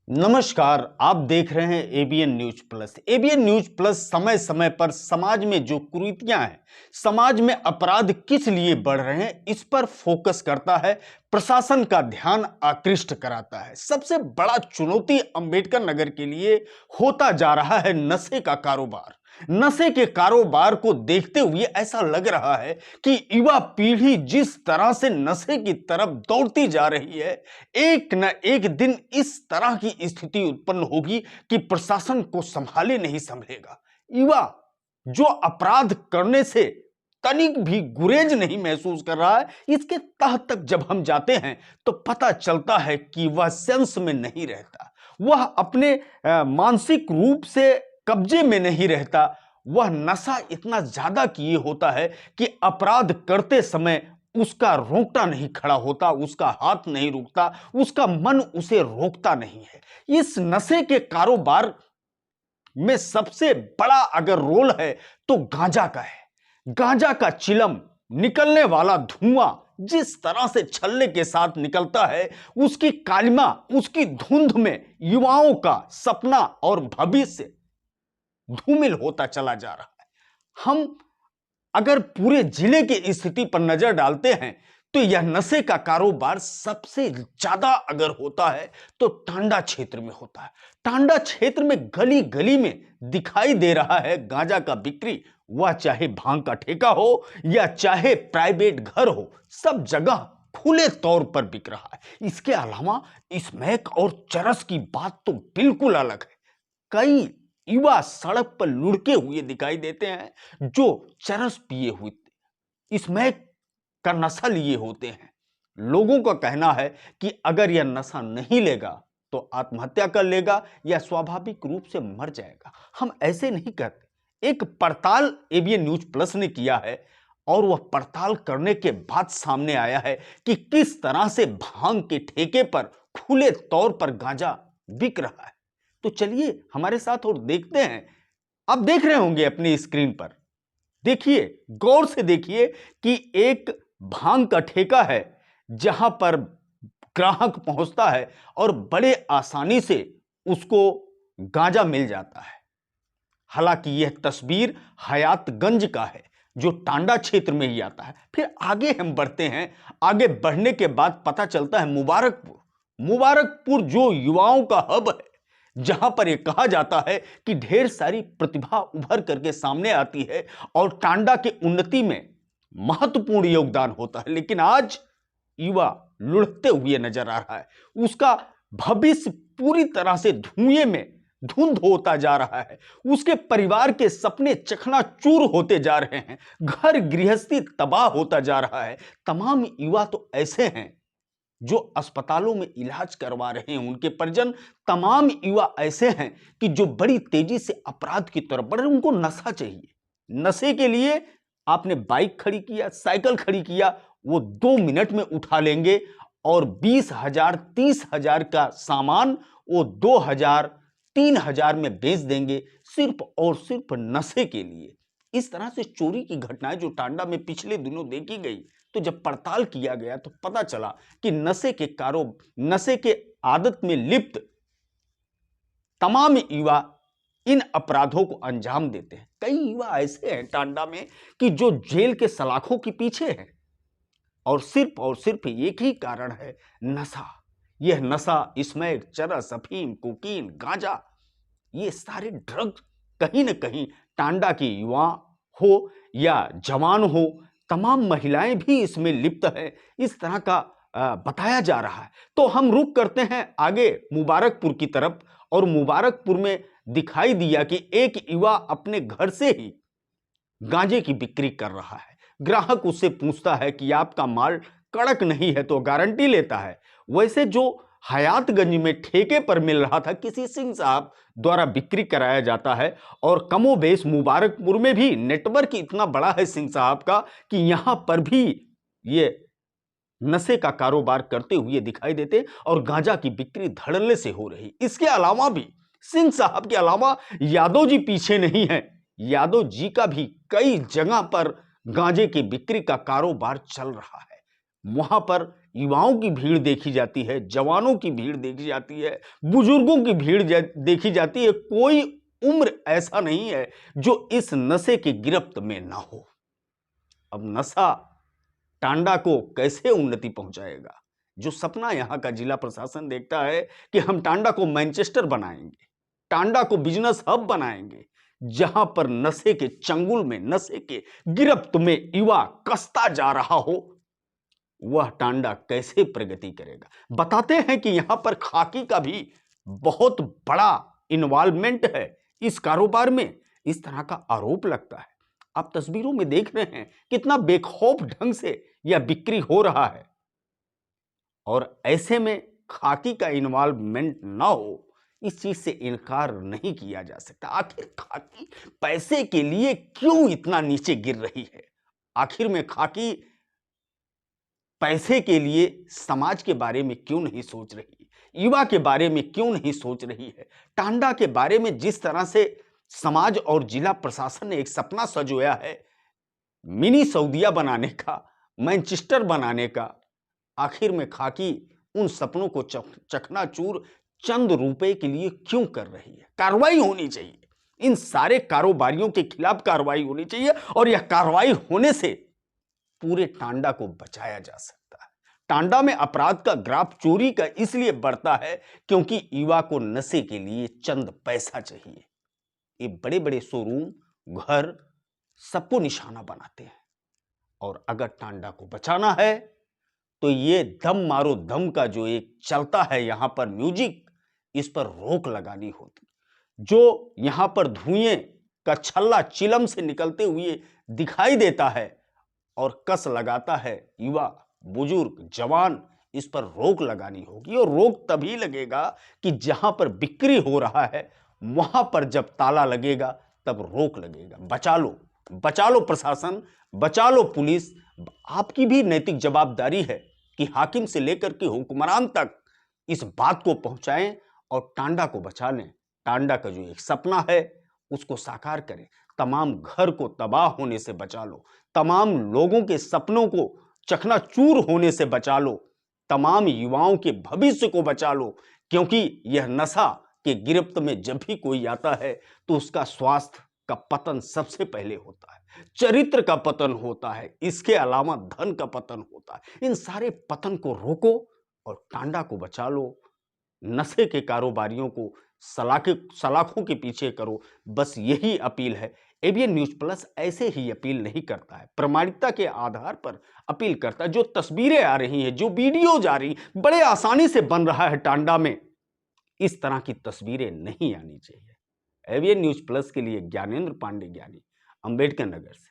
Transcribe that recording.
नमस्कार। आप देख रहे हैं ABN news plus. ABN news plus समय समय पर समाज में जो कुरीतियां हैं, समाज में अपराध किस लिए बढ़ रहे हैं, इस पर फोकस करता है, प्रशासन का ध्यान आकृष्ट कराता है। सबसे बड़ा चुनौती अंबेडकर नगर के लिए होता जा रहा है नशे का कारोबार। नशे के कारोबार को देखते हुए ऐसा लग रहा है कि युवा पीढ़ी जिस तरह से नशे की तरफ दौड़ती जा रही है, एक न एक दिन इस तरह की स्थिति उत्पन्न होगी कि प्रशासन को संभाले नहीं संभलेगा। युवा जो अपराध करने से तनिक भी गुरेज नहीं महसूस कर रहा है, इसके तह तक जब हम जाते हैं तो पता चलता है कि वह सेंस में नहीं रहता, वह अपने मानसिक रूप से कब्जे में नहीं रहता। वह नशा इतना ज्यादा किए होता है कि अपराध करते समय उसका रोकता नहीं खड़ा होता, उसका हाथ नहीं रुकता, उसका मन उसे रोकता नहीं है। इस नशे के कारोबार में सबसे बड़ा अगर रोल है तो गांजा का है। गांजा का चिलम, निकलने वाला धुआं जिस तरह से छल्ले के साथ निकलता है, उसकी कालिमा, उसकी धुंध में युवाओं का सपना और भविष्य धूमिल होता चला जा रहा है। हम अगर पूरे जिले की स्थिति पर नजर डालते हैं तो यह नशे का कारोबार सबसे ज्यादा अगर होता है तो टांडा क्षेत्र में होता है। टांडा क्षेत्र में गली गली में दिखाई दे रहा है गांजा का बिक्री, वह चाहे भांग का ठेका हो या चाहे प्राइवेट घर हो, सब जगह खुले तौर पर बिक रहा है। इसके अलावा स्मैक और चरस की बात तो बिल्कुल अलग है। कई युवा सड़क पर लुढ़के हुए दिखाई देते हैं जो चरस पिए हुए, स्मैक का नशा लिए होते हैं। लोगों का कहना है कि अगर यह नशा नहीं लेगा तो आत्महत्या कर लेगा या स्वाभाविक रूप से मर जाएगा। हम ऐसे नहीं कहते। एक पड़ताल एबीएन न्यूज प्लस ने किया है और वह पड़ताल करने के बाद सामने आया है कि किस तरह से भांग के ठेके पर खुले तौर पर गांजा बिक रहा है। तो चलिए हमारे साथ और देखते हैं। आप देख रहे होंगे अपनी स्क्रीन पर, देखिए, गौर से देखिए कि एक भांग का ठेका है जहां पर ग्राहक पहुंचता है और बड़े आसानी से उसको गांजा मिल जाता है। हालांकि यह तस्वीर हयातगंज का है जो टांडा क्षेत्र में ही आता है। फिर आगे हम बढ़ते हैं। आगे बढ़ने के बाद पता चलता है मुबारकपुर। मुबारकपुर जो युवाओं का हब है, जहां पर यह कहा जाता है कि ढेर सारी प्रतिभा उभर करके सामने आती है और टांडा के उन्नति में महत्वपूर्ण योगदान होता है, लेकिन आज युवा लुढ़कते हुए नजर आ रहा है। उसका भविष्य पूरी तरह से धुएं में धुंध होता जा रहा है। उसके परिवार के सपने चकनाचूर होते जा रहे हैं। घर गृहस्थी तबाह होता जा रहा है। तमाम युवा तो ऐसे हैं जो अस्पतालों में इलाज करवा रहे हैं, उनके परिजन। तमाम युवा ऐसे हैं कि जो बड़ी तेजी से अपराध की तरफ बढ़ रहे हैं। उनको नशा चाहिए। नशे के लिए आपने बाइक खड़ी किया, साइकिल खड़ी किया, वो 2 मिनट में उठा लेंगे और 20,000 30,000 का सामान वो 2,000 3,000 में बेच देंगे, सिर्फ और सिर्फ नशे के लिए। इस तरह से चोरी की घटनाएं जो टांडा में पिछले दिनों देखी गई, तो जब पड़ताल किया गया तो पता चला कि नशे के आदत में लिप्त तमाम युवा इन अपराधों को अंजाम देते हैं। कई युवा ऐसे हैं टांडा में कि जो जेल के सलाखों के पीछे हैं और सिर्फ एक ही कारण है, नशा। यह नशा, स्मैक, चरस, अफीम, कोकीन, गांजा, ये सारे ड्रग कहीं ना कहीं टांडा के युवा हो या जवान हो, तमाम महिलाएं भी इसमें लिप्त हैं, इस तरह का बताया जा रहा है। तो हम रुक करते हैं आगे मुबारकपुर की तरफ, और मुबारकपुर में दिखाई दिया कि एक युवा अपने घर से ही गांजे की बिक्री कर रहा है। ग्राहक उससे पूछता है कि आपका माल कड़क नहीं है तो गारंटी लेता है। वैसे जो हयातगंज में ठेके पर मिल रहा था, किसी सिंह साहब द्वारा बिक्री कराया जाता है, और कमोबेश मुबारकपुर में भी नेटवर्क इतना बड़ा है सिंह साहब का कि यहां पर भी ये नशे का कारोबार करते हुए दिखाई देते और गांजा की बिक्री धड़ल्ले से हो रही। इसके अलावा भी सिंह साहब के अलावा यादव जी पीछे नहीं है। यादव जी का भी कई जगह पर गांजे की बिक्री का कारोबार चल रहा है। वहां पर युवाओं की भीड़ देखी जाती है, जवानों की भीड़ देखी जाती है, बुजुर्गों की भीड़ देखी जाती है। कोई उम्र ऐसा नहीं है जो इस नशे की गिरफ्त में ना हो। अब नशा टांडा को कैसे उन्नति पहुंचाएगा? जो सपना यहां का जिला प्रशासन देखता है कि हम टांडा को मैनचेस्टर बनाएंगे, टांडा को बिजनेस हब बनाएंगे, जहां पर नशे के चंगुल में, नशे के गिरफ्त में युवा कसता जा रहा हो, वह टांडा कैसे प्रगति करेगा? बताते हैं कि यहां पर खाकी का भी बहुत बड़ा इन्वॉल्वमेंट है इस कारोबार में, इस तरह का आरोप लगता है। आप तस्वीरों में देख रहे हैं कितना बेखौफ ढंग से यह बिक्री हो रहा है, और ऐसे में खाकी का इन्वॉल्वमेंट ना हो, इस चीज से इनकार नहीं किया जा सकता। आखिर खाकी पैसे के लिए क्यों इतना नीचे गिर रही है? आखिर में खाकी पैसे के लिए समाज के बारे में क्यों नहीं सोच रही, युवा के बारे में क्यों नहीं सोच रही है? टांडा के बारे में जिस तरह से समाज और जिला प्रशासन ने एक सपना सजोया है, मिनी सऊदिया बनाने का, मैनचेस्टर बनाने का, आखिर में खाकी उन सपनों को चकनाचूर चंद रुपए के लिए क्यों कर रही है? कार्रवाई होनी चाहिए, इन सारे कारोबारियों के खिलाफ कार्रवाई होनी चाहिए, और यह कार्रवाई होने से पूरे टांडा को बचाया जा सकता है। टांडा में अपराध का ग्राफ चोरी का इसलिए बढ़ता है क्योंकि युवा को नशे के लिए चंद पैसा चाहिए। ये बड़े बड़े शोरूम, घर सबको निशाना बनाते हैं, और अगर टांडा को बचाना है तो ये दम मारो दम का जो एक चलता है यहां पर म्यूजिक, इस पर रोक लगानी होती। जो यहां पर धुएं का छल्ला चिलम से निकलते हुए दिखाई देता है और कस लगाता है युवा, बुजुर्ग, जवान, इस पर रोक लगानी होगी। और रोक तभी लगेगा कि जहां पर बिक्री हो रहा है वहां पर जब ताला लगेगा तब रोक लगेगा। बचा लो प्रशासन, बचा लो पुलिस। आपकी भी नैतिक जवाबदारी है कि हाकिम से लेकर के हुक्मरान तक इस बात को पहुंचाएं और टांडा को बचा लें। टांडा का जो एक सपना है उसको साकार करें। तमाम घर को तबाह होने से बचा लो, तमाम लोगों के सपनों को चकनाचूर होने से बचा लो, तमाम युवाओं के भविष्य को बचा लो, क्योंकि यह नशा के गिरफ्त में जब भी कोई आता है तो उसका स्वास्थ्य का पतन सबसे पहले होता है, चरित्र का पतन होता है, इसके अलावा धन का पतन होता है। इन सारे पतन को रोको और टांडा को बचा लो। नशे के कारोबारियों को सलाखों के पीछे करो, बस यही अपील है। एबीएन न्यूज प्लस ऐसे ही अपील नहीं करता है, प्रामाणिकता के आधार पर अपील करता है। जो तस्वीरें आ रही हैं, जो वीडियो जा रही, बड़े आसानी से बन रहा है टांडा में, इस तरह की तस्वीरें नहीं आनी चाहिए। एबीएन न्यूज प्लस के लिए ज्ञानेंद्र पांडे, ज्ञानी, अंबेडकर नगर से।